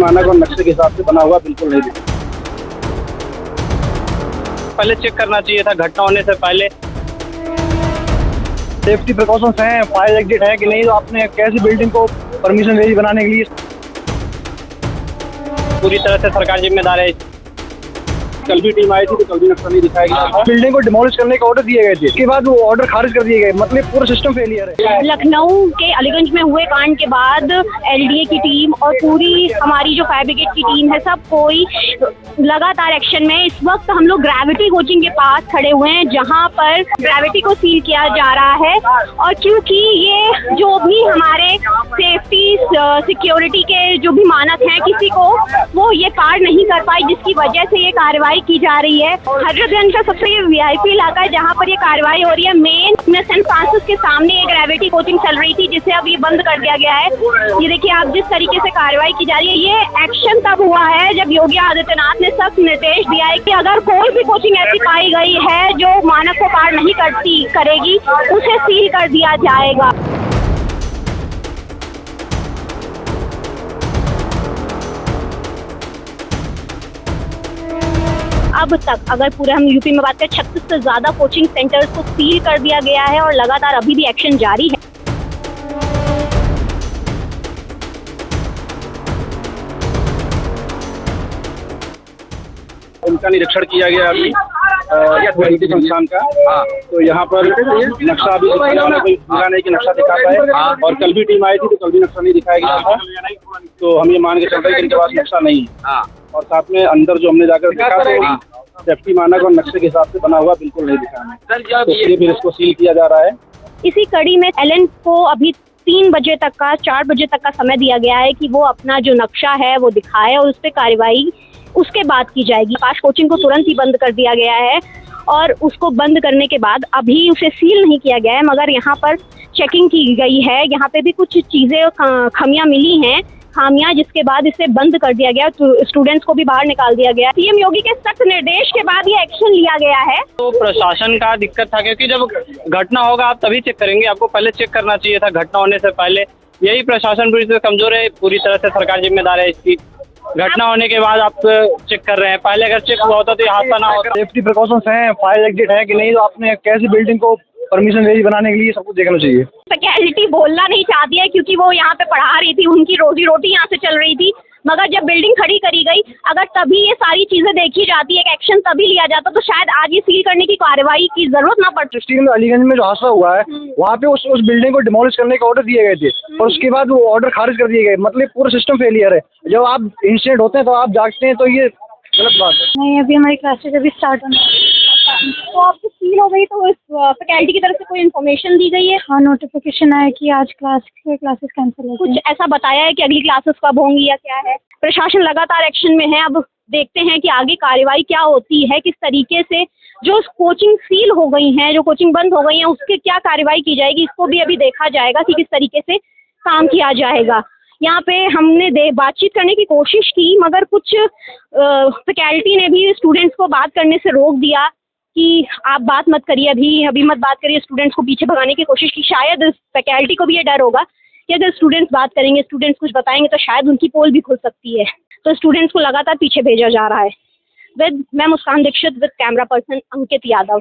मानक और नक्शे के हिसाब से बना हुआ बिल्कुल नहीं दिखा। पहले चेक करना चाहिए था घटना होने से पहले। सेफ्टी प्रिकॉशंस हैं, फायर एग्जिट है कि नहीं, तो आपने कैसी बिल्डिंग को परमिशन दे दी बनाने के लिए? पूरी तरह से सरकार जिम्मेदार है। कल भी टीम आई थी तो कल भी नक्शा नहीं दिखाया गया। बिल्डिंग को डिमोलिश करने का ऑर्डर दिए गए थे, उसके बाद वो ऑर्डर खारिज कर दिए गए, मतलब पूरा सिस्टम फेलियर है। लखनऊ के अलीगंज में हुए कांड के बाद एलडीए की टीम और पूरी हमारी जो फायर ब्रिगेड की टीम है, सब कोई लगातार एक्शन में। इस वक्त हम लोग ग्रेविटी कोचिंग के पास खड़े हुए हैं, जहां पर ग्रेविटी को सील किया जा रहा है। और क्योंकि ये जो भी हमारे सेफ्टी सिक्योरिटी के जो भी मानक हैं, किसी को वो ये पार नहीं कर पाई, जिसकी वजह से ये कार्रवाई की जा रही है। हजरतगंज का सबसे वीआईपी इलाका है जहाँ पर ये कार्रवाई हो रही है। मेन सेंट फ्रांसिस के सामने ये ग्रेविटी कोचिंग चल रही थी, जिसे अब ये बंद कर दिया गया है। ये देखिए आप, जिस तरीके से कार्रवाई की जा रही है, ये एक्शन तब हुआ है जब योगी आदित्यनाथ ने सख्त निर्देश दिया है कि अगर कोई भी कोचिंग ऐसी पाई गई है जो मानक को पार नहीं करेगी, उसे सील कर दिया जाएगा। अब तक अगर पूरे हम यूपी में बात करें, 36 से ज्यादा कोचिंग सेंटर्स को सील कर दिया गया है और लगातार अभी भी एक्शन जारी है। उनका निरीक्षण किया गया अभी क्वालिटी संस्थान का। तो यहाँ पर नक्शा अभी दिखाने की नक्शा दिखा पाए, और कल भी टीम आई थी तो कल भी नक्शा नहीं दिखाया गया था। तो हम ये मान के चल रहे हैं कि इनके पास नक्शा नहीं है। और साथ में अंदर जो हमने जाकर देखा तो सेफ्टी मानक और नक्शे के हिसाब से बना हुआ बिल्कुल नहीं दिखा है, तो इसलिए फिर इसको सील किया जा रहा है। इसी कड़ी में एलएन को अभी 3 बजे तक का 4 बजे तक का समय दिया गया है कि वो अपना जो नक्शा है वो दिखाए और उस पर कार्रवाई उसके बाद की जाएगी। आकाश कोचिंग को तुरंत ही बंद कर दिया गया है और उसको बंद करने के बाद अभी उसे सील नहीं किया गया है, मगर यहाँ पर चेकिंग की गई है। यहाँ पे भी कुछ चीज़ें खामियां मिली हैं, जिसके बाद इसे बंद कर दिया गया, तो स्टूडेंट्स को भी बाहर निकाल दिया गया। सीएम योगी के सख्त निर्देश के बाद ये एक्शन लिया गया है। तो प्रशासन का दिक्कत था, क्योंकि जब घटना होगा आप तभी चेक करेंगे, आपको पहले चेक करना चाहिए था घटना होने से पहले। यही प्रशासन पूरी तरह कमजोर है, पूरी तरह से सरकार जिम्मेदार है इसकी। घटना होने के बाद आप चेक कर रहे हैं, पहले अगर चेक हुआ होता तो ये हादसा ना होता। सेफ्टी प्रिकॉशंस हैं, फायर एग्जिट है कि नहीं, तो आपने कैसी बिल्डिंग को परमिशन दे दी बनाने के लिए, सब कुछ देखना चाहिए। फैकल्टी बोलना नहीं चाहती है क्योंकि वो यहाँ पे पढ़ा रही थी, उनकी रोजी रोटी यहाँ से चल रही थी, मगर जब बिल्डिंग खड़ी करी गई, अगर तभी ये सारी चीजें देखी जाती, एक एक्शन तभी लिया जाता, तो शायद आज ये सील करने की कार्रवाई की जरूरत ना पड़ती। डिस्ट्रिक्ट में अलीगंज में जो हादसा हुआ है, वहाँ पे उस बिल्डिंग को डिमोलिश करने के ऑर्डर दिए गए थे, और उसके बाद वो ऑर्डर खारिज कर दिए गए, मतलब पूरा सिस्टम फेलियर है। जब आप इंसिडेंट होते हैं तो आप जागते हैं, तो ये गलत बात है। नहीं, अभी हमारी क्लासेज अभी स्टार्ट होना है। तो आपको फील हो गई, तो इस फैकल्टी की तरफ से कोई इन्फॉर्मेशन दी गई है? हाँ, नोटिफिकेशन आया कि आज क्लासेस कैंसिल हो। कुछ ऐसा बताया है कि अगली क्लासेस कब होंगी या क्या है? प्रशासन लगातार एक्शन में है। अब देखते हैं कि आगे कार्रवाई क्या होती है, किस तरीके से जो कोचिंग सील हो गई हैं, जो कोचिंग बंद हो गई हैं, उसके क्या कार्रवाई की जाएगी, इसको भी अभी देखा जाएगा कि किस तरीके से काम किया जाएगा। यहाँ पे हमने बातचीत करने की कोशिश की, मगर कुछ फैकल्टी ने भी स्टूडेंट्स को बात करने से रोक दिया कि आप बात मत करिए, अभी मत बात करिए। स्टूडेंट्स को पीछे भगाने की कोशिश की। शायद फैकल्टी को भी ये डर होगा कि अगर स्टूडेंट्स बात करेंगे, स्टूडेंट्स कुछ बताएंगे, तो शायद उनकी पोल भी खुल सकती है, तो स्टूडेंट्स को लगातार पीछे भेजा जा रहा है। मैं Muskan Dikshit with camera person Ankit Yadav.